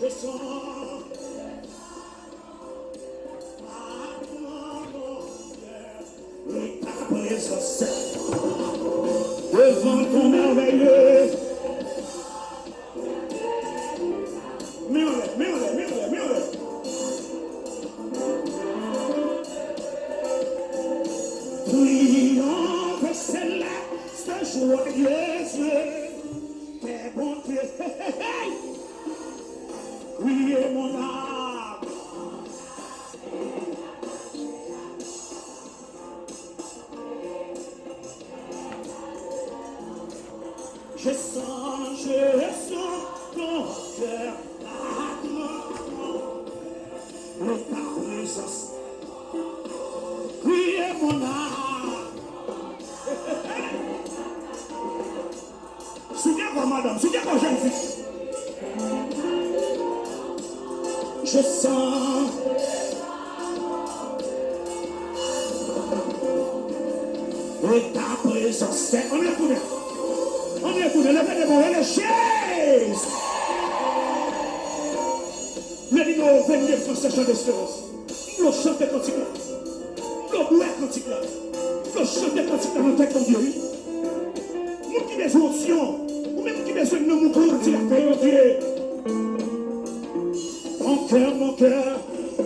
Je sens ta présence devant ton merveilleux. Mille. Triomphe céleste, joyeuse, tes bontés. Oui, et mon âme. Je sens ton cœur battement de ta présence. Oui, et mon âme. Souviens-toi, madame, souviens-toi, jeune fille. Je sens et ta présence. On est tourné. Levez les bons et les chaises. Le numéro 29 français chant d'espérance. Nous chantons cantique là. Nous boire cantique là. Nous chantons cantique là dans tête de Dieu. Nous qui besoin d'onction. Ou même qui besoin de nous mourir quand il a fait en Dieu.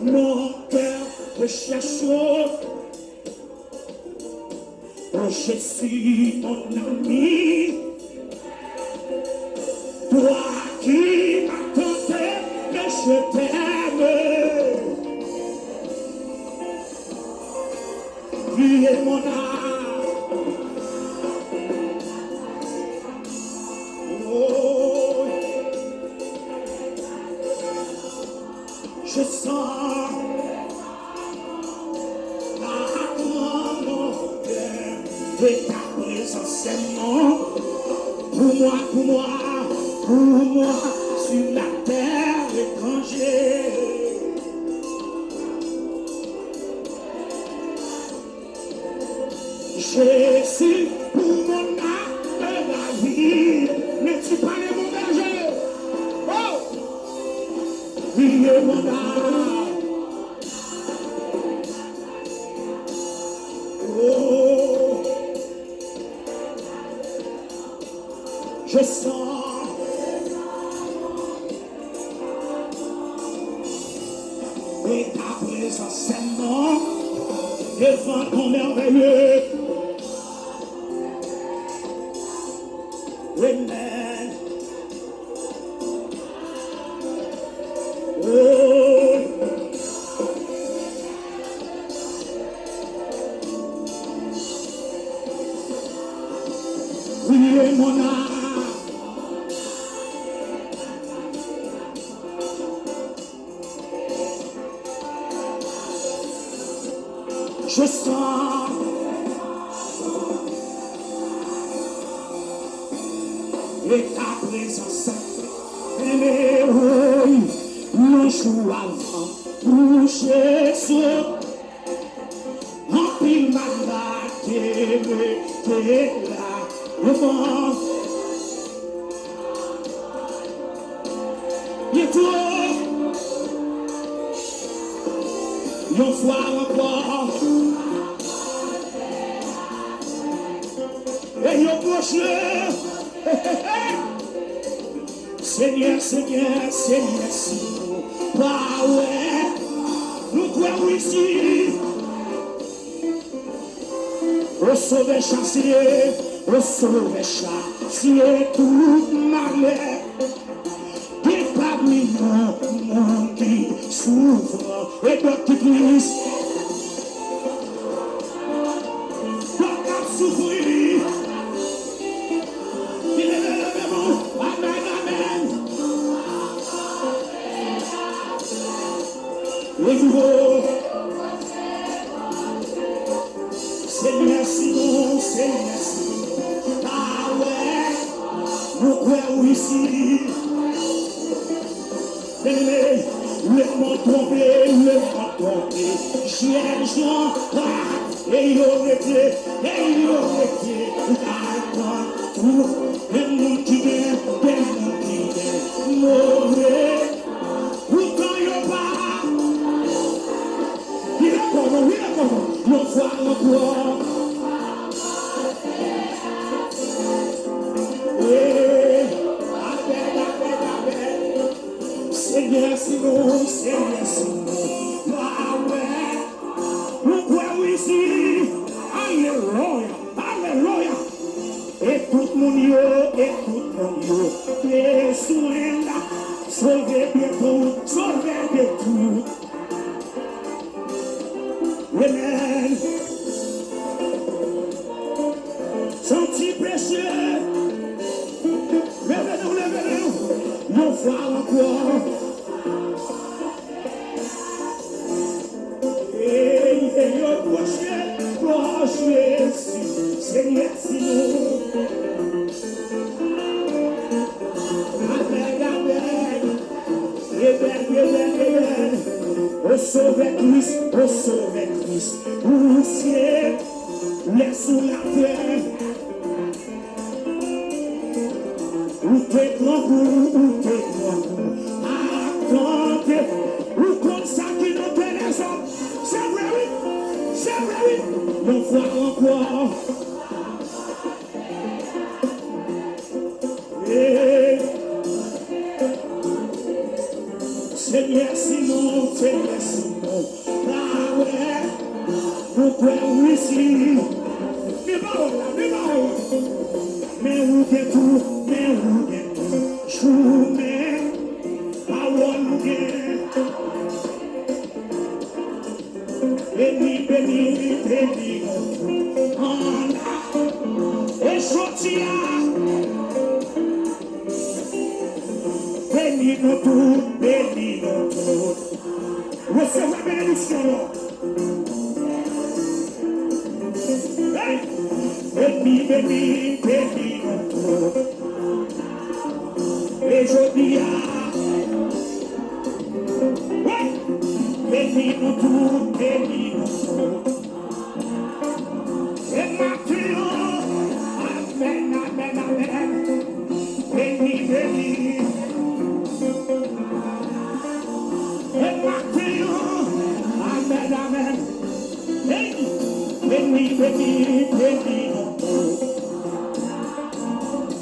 Mon cœur recherche. Oh, je suis ton ami. Toi qui m'attendais, mais je t'aime. Tu es mon âme. Oh, je sens et ta présence est pour moi, sur la terre étrangère. Jésus, pour mon âme, la vie, n'es-tu pas mon berger? Oh! Oui, mon âme. Oh! Je sens et ta présence est non devant ton merveilleux. Amen. Oh. Oui, mon âme. Je sens et ta présence est le jour avant coucher sur en pile malade t'es là devant et toi une fois encore et yon proche Seigneur, si nous pas ouais, nous croyons ici au sauver chancier tout malheur et parmi nous monde qui souffre et d'autres qui glissent d'autres qui souffrent. Le nouveau Seigneur, si nous ah ouais, nous croyons ici le monde tombé j'ai Jean et il aurait été tout le monde qui est mauvais sinon. Nous croyons ici. Alléluia. Alléluia. Et tout le monde, et tout le monde, les soins là, sauvez de tout. Amen. Senti précieux. Levez-nous. Nous voir encore. Et proche, Seigneur, si nous. Amen. Au Sauveur Christ, au ciel, les sous la terre. Où t'es grand attendez, où comme ça qui nous fait les hommes. C'est vrai, oui, nous voir encore. Seigneur, sinon, ah ouais, pourquoi oui, si, mais où t'es tout, choume, parole, béni, en a, et chotia, béni nous tout. Recevez la bénédiction. Béni, nous tout. Et je dis béni nous tout. Et maintenant, amen. Béni. Amen.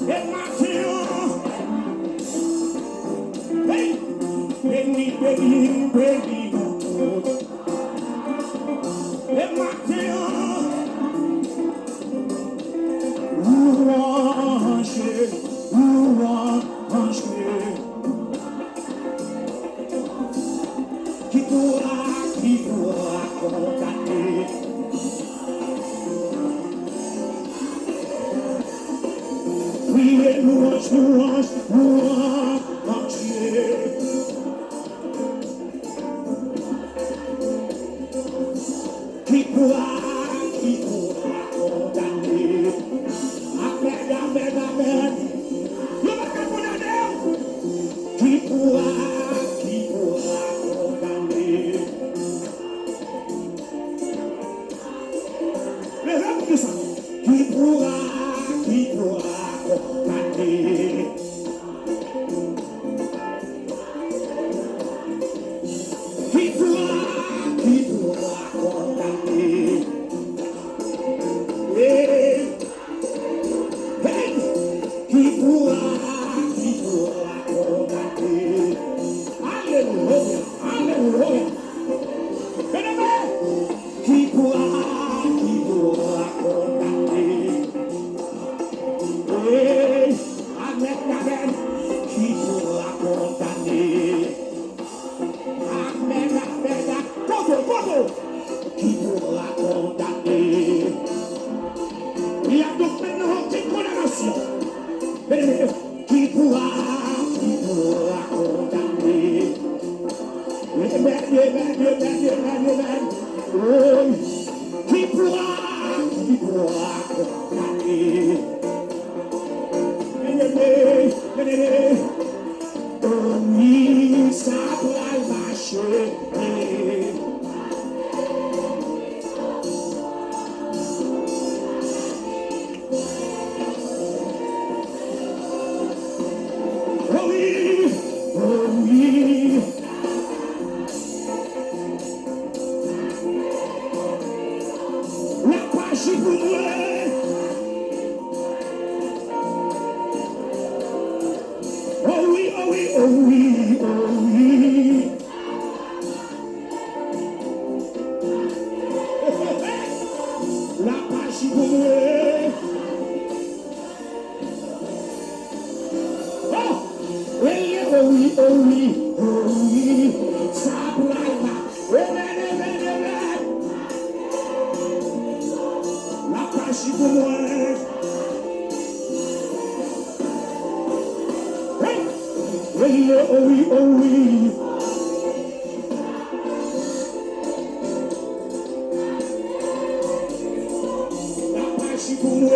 Béni. Qui pourra condamner? Oui, louange, Dieu. Qui pourra condamner? Amen. Ne va pas condamner. Qui pourra condamner? Mais là, ça. Qui pourra condamner? Qui pourra condamner? Qui pourra condamner? Alléluia. Bien-aimé, qui pourra condamner? Amen. Qui pourra condamner? Amen. Popo. Qui pourra condamner? Il y a donc maintenant une condamnation. Qui pourra condamner? Amen. Qui pourra condamner? Oui, ça va marcher. oui, oh oui, oh oui. Ça plaît. La page pour moi. Oui, oh oui, oh oui. La page pour moi.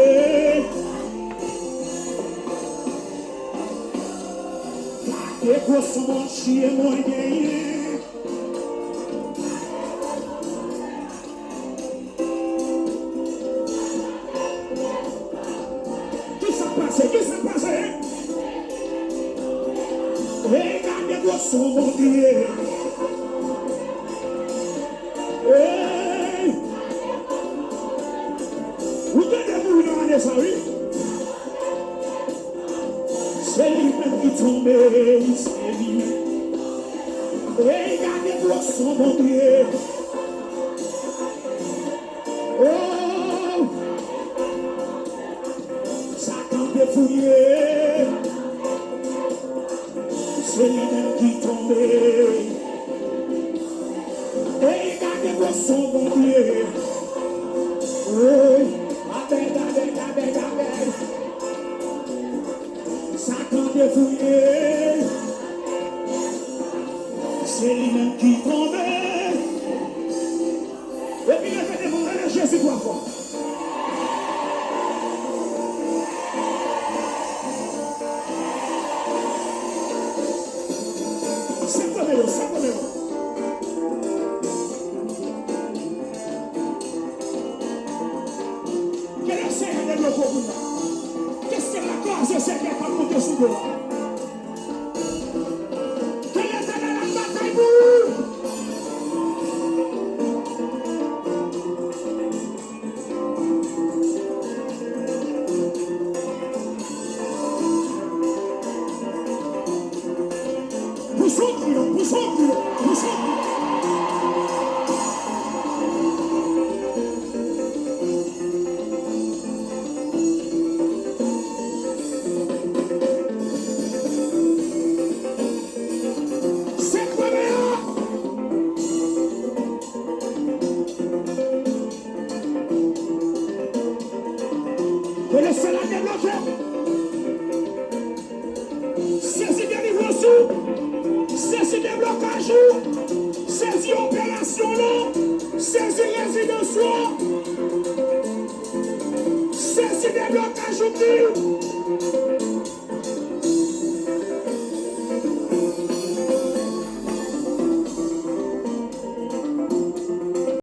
Et pour son chien moyen. Qui s'est passé? Qui s'est passé? Regardez pour son mon Dieu. Vous tenez vous dans les oreilles. C'est lui-même qui tombe, c'est lui-même. Regardez pour son mon Dieu. Oh, Satan défouillé. C'est lui-même qui tombe. Regardez pour son mon Dieu. Oh, avec. Satan défouillé, c'est lui-même qui tombe. Et puis il a fait des moments de Jésus 3 fois. C'est comme eux. Quel est le Seigneur de l'eau? Qu'est-ce que la cause de ce qui est pas monté sous l'eau? Quelle est la bataille pour vous? Poussons. Laissez-la débloquer. Saisis délivrance, saisis déblocage, saisis opération, saisis résidence, saisis déblocage.